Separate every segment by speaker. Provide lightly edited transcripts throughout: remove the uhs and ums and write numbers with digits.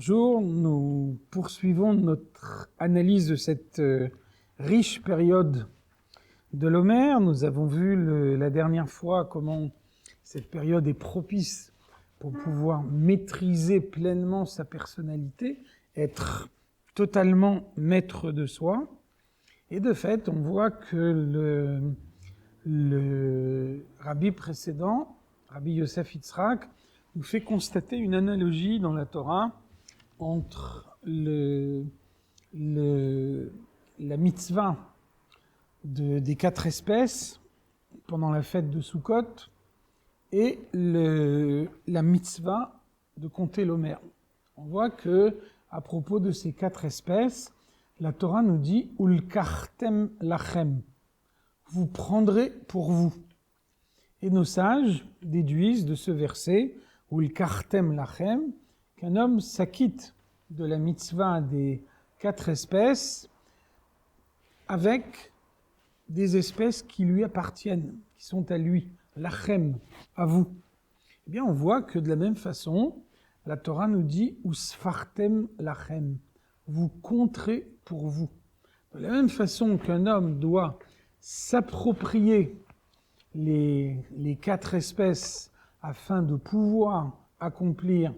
Speaker 1: Bonjour, nous poursuivons notre analyse de cette riche période de l'Homère. Nous avons vu la dernière fois comment cette période est propice pour pouvoir maîtriser pleinement sa personnalité, être totalement maître de soi. Et de fait, on voit que le rabbi précédent, Rabbi Yosef Yitzhak, nous fait constater une analogie dans la Torah entre la mitzvah des 4 espèces pendant la fête de Sukkot et la mitzvah de compter l'Omer. On voit que à propos de ces 4 espèces, la Torah nous dit « Ulkartem lachem » vous prendrez pour vous. Et nos sages déduisent de ce verset « Ulkartem lachem » qu'un homme s'acquitte de la mitzvah des 4 espèces avec des espèces qui lui appartiennent, qui sont à lui, lachem, à vous. Eh bien, on voit que de la même façon, la Torah nous dit « Usfartem lachem » vous compterez pour vous. De la même façon qu'un homme doit s'approprier les 4 espèces afin de pouvoir accomplir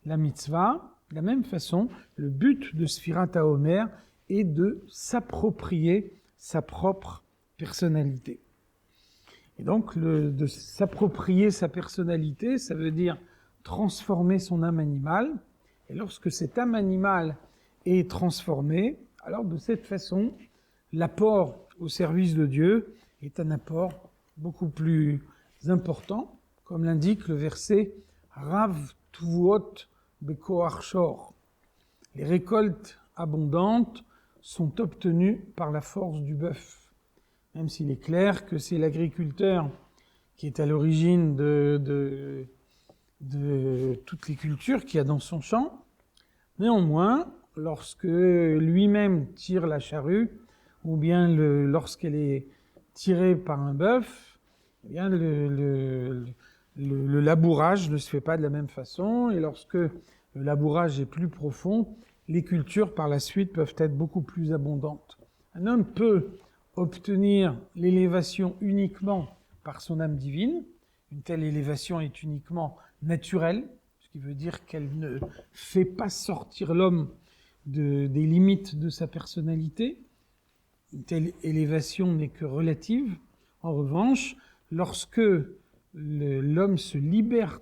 Speaker 1: la mitzvah, de la même façon, le but de Sfirat HaOmer est de s'approprier sa propre personnalité. Et donc, de s'approprier sa personnalité, ça veut dire transformer son âme animale. Et lorsque cette âme animale est transformée, alors de cette façon, l'apport au service de Dieu est un apport beaucoup plus important, comme l'indique le verset Rav Tuvuot Bekoach Shor. Les récoltes abondantes sont obtenues par la force du bœuf. Même s'il est clair que c'est l'agriculteur qui est à l'origine de toutes les cultures qu'il y a dans son champ, néanmoins, lorsque lui-même tire la charrue, ou bien lorsqu'elle est tirée par un bœuf, eh bien le labourage ne se fait pas de la même façon, et lorsque le labourage est plus profond, les cultures par la suite peuvent être beaucoup plus abondantes. Un homme peut obtenir l'élévation uniquement par son âme divine. Une telle élévation est uniquement naturelle, ce qui veut dire qu'elle ne fait pas sortir l'homme des limites de sa personnalité. Une telle élévation n'est que relative. En revanche, lorsque l'homme se libère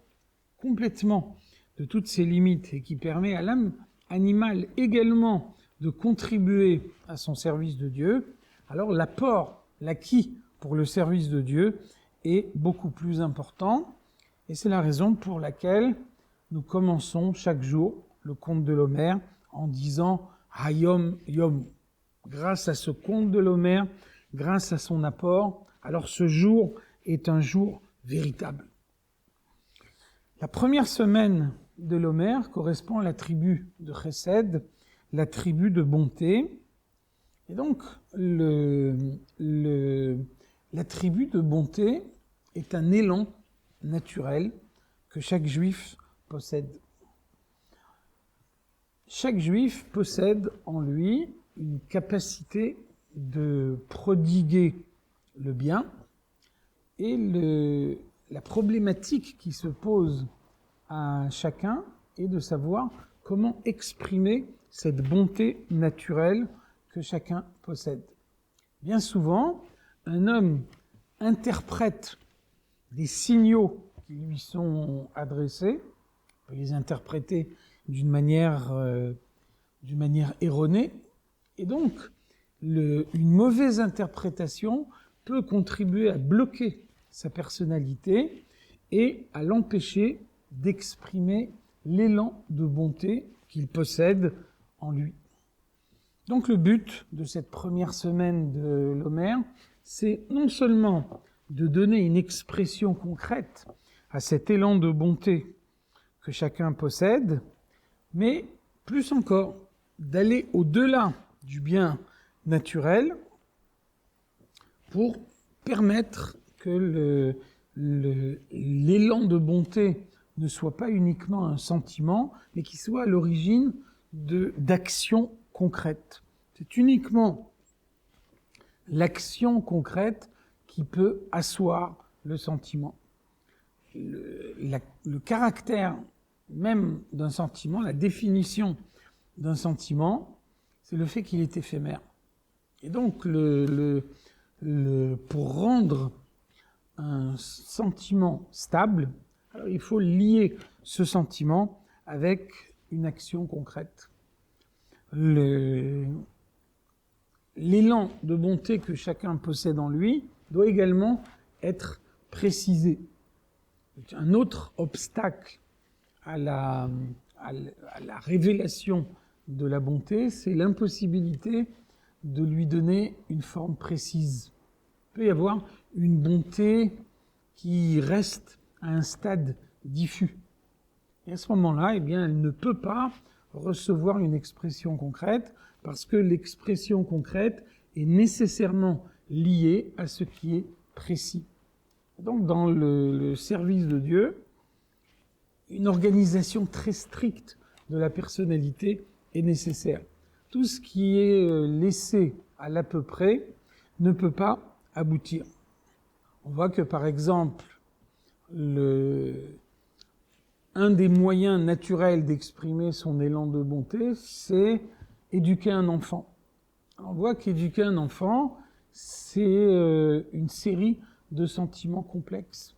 Speaker 1: complètement de toutes ses limites et qui permet à l'âme animale également de contribuer à son service de Dieu, alors l'apport, l'acquis pour le service de Dieu est beaucoup plus important. Et c'est la raison pour laquelle nous commençons chaque jour le conte de l'Homère en disant Hayom Yom. Grâce à ce conte de l'Homère, grâce à son apport, alors ce jour est un jour véritable. La première semaine de l'Homère correspond à la tribu de Chesed, la tribu de bonté. Et donc, la tribu de bonté est un élan naturel que chaque juif possède. Chaque juif possède en lui une capacité de prodiguer le bien, et la problématique qui se pose à chacun est de savoir comment exprimer cette bonté naturelle que chacun possède. Bien souvent, un homme interprète des signaux qui lui sont adressés, on peut les interpréter d'une manière erronée, et donc une mauvaise interprétation peut contribuer à bloquer sa personnalité et à l'empêcher d'exprimer l'élan de bonté qu'il possède en lui. Donc le but de cette première semaine de l'Homère, c'est non seulement de donner une expression concrète à cet élan de bonté que chacun possède, mais plus encore, d'aller au-delà du bien naturel pour permettre que l'élan de bonté ne soit pas uniquement un sentiment, mais qu'il soit à l'origine d'actions concrètes. C'est uniquement l'action concrète qui peut asseoir le sentiment. Le caractère même d'un sentiment, la définition d'un sentiment, c'est le fait qu'il est éphémère. Et donc, pour rendre un sentiment stable, alors il faut lier ce sentiment avec une action concrète. L'élan de bonté que chacun possède en lui doit également être précisé. Un autre obstacle à la révélation de la bonté, c'est l'impossibilité de lui donner une forme précise. Il peut y avoir une bonté qui reste à un stade diffus. Et à ce moment-là, eh bien, elle ne peut pas recevoir une expression concrète parce que l'expression concrète est nécessairement liée à ce qui est précis. Donc, dans le service de Dieu, une organisation très stricte de la personnalité est nécessaire. Tout ce qui est laissé à l'à peu près ne peut pas aboutir. On voit que, par exemple, un des moyens naturels d'exprimer son élan de bonté, c'est éduquer un enfant. On voit qu'éduquer un enfant, c'est une série de sentiments complexes.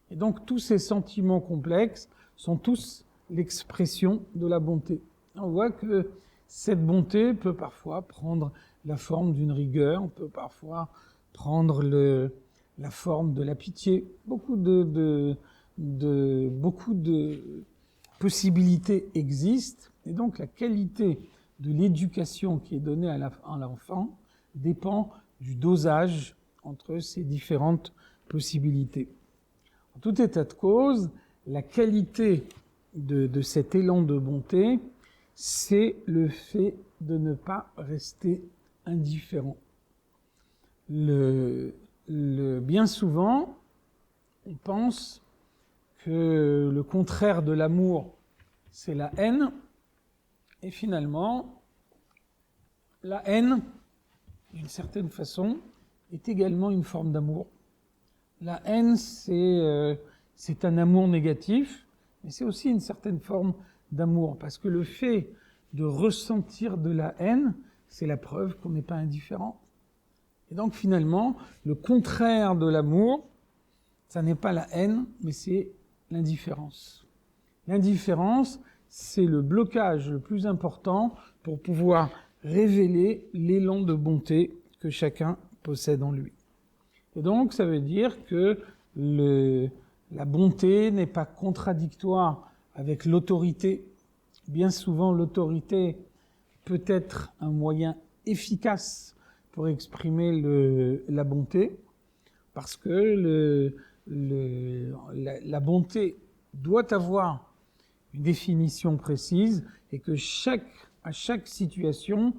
Speaker 1: Et donc, tous ces sentiments complexes sont tous l'expression de la bonté. On voit que cette bonté peut parfois prendre la forme d'une rigueur, peut parfois prendre la forme de la pitié. Beaucoup de possibilités existent, et donc la qualité de l'éducation qui est donnée à l'enfant dépend du dosage entre ces différentes possibilités. En tout état de cause, la qualité de cet élan de bonté, c'est le fait de ne pas rester indifférent. Bien souvent, on pense que le contraire de l'amour, c'est la haine, et finalement, la haine, d'une certaine façon, est également une forme d'amour. La haine, c'est un amour négatif, mais c'est aussi une certaine forme d'amour, parce que le fait de ressentir de la haine, c'est la preuve qu'on n'est pas indifférent. Et donc finalement, le contraire de l'amour, ça n'est pas la haine, mais c'est l'indifférence. L'indifférence, c'est le blocage le plus important pour pouvoir révéler l'élan de bonté que chacun possède en lui. Et donc, ça veut dire que la bonté n'est pas contradictoire avec l'autorité. Bien souvent, l'autorité peut être un moyen efficace pour exprimer la bonté, parce que la bonté doit avoir une définition précise et que à chaque situation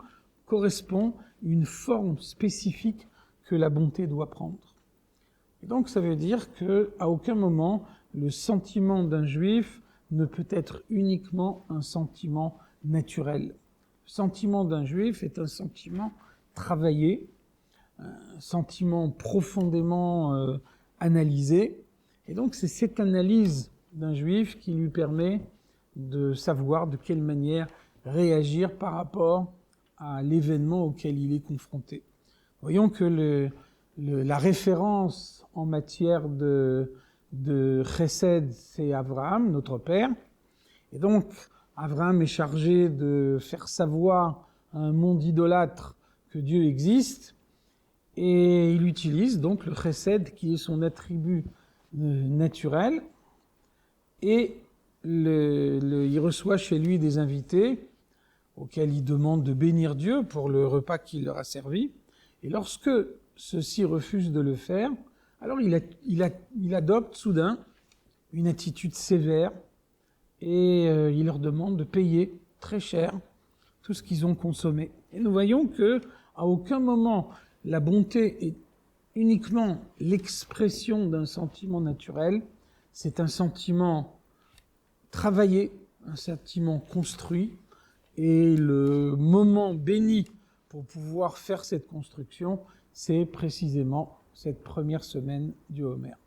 Speaker 1: correspond une forme spécifique que la bonté doit prendre. Et donc ça veut dire qu'à aucun moment le sentiment d'un juif ne peut être uniquement un sentiment naturel. Le sentiment d'un juif est un sentiment travaillé, un sentiment profondément analysé. Et donc c'est cette analyse d'un juif qui lui permet de savoir de quelle manière réagir par rapport à l'événement auquel il est confronté. Voyons que la référence en matière de chesed, c'est Abraham, notre père. Et donc, Abraham est chargé de faire savoir à un monde idolâtre que Dieu existe. Et il utilise donc le chesed, qui est son attribut naturel. Et il reçoit chez lui des invités auxquels il demande de bénir Dieu pour le repas qu'il leur a servi. Et lorsque ceux-ci refusent de le faire, alors il adopte soudain une attitude sévère et il leur demande de payer très cher tout ce qu'ils ont consommé. Et nous voyons que à aucun moment la bonté est uniquement l'expression d'un sentiment naturel, c'est un sentiment travaillé, un sentiment construit, et le moment béni pour pouvoir faire cette construction, c'est précisément cette première semaine du Homère.